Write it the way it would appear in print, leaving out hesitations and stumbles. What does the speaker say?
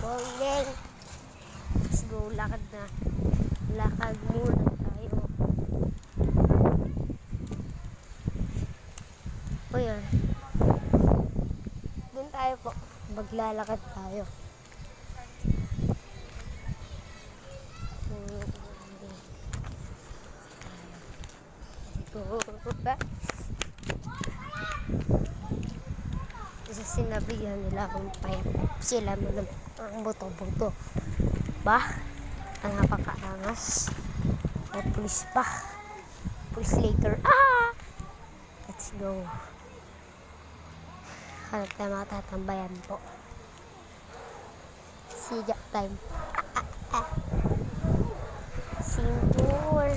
Pongeng. Let's go, lakad na. Lakad muna tayo. O yan. Doon tayo po. Maglalakad tayo. Kasi sinabihan nila akong payap sila mo ng ang buto-buto. Ba? Ang napakaangas. May pulis pa. Pulis later. Let's go. Hanap tayo mga tatambayan po. Siga time. Scene tour.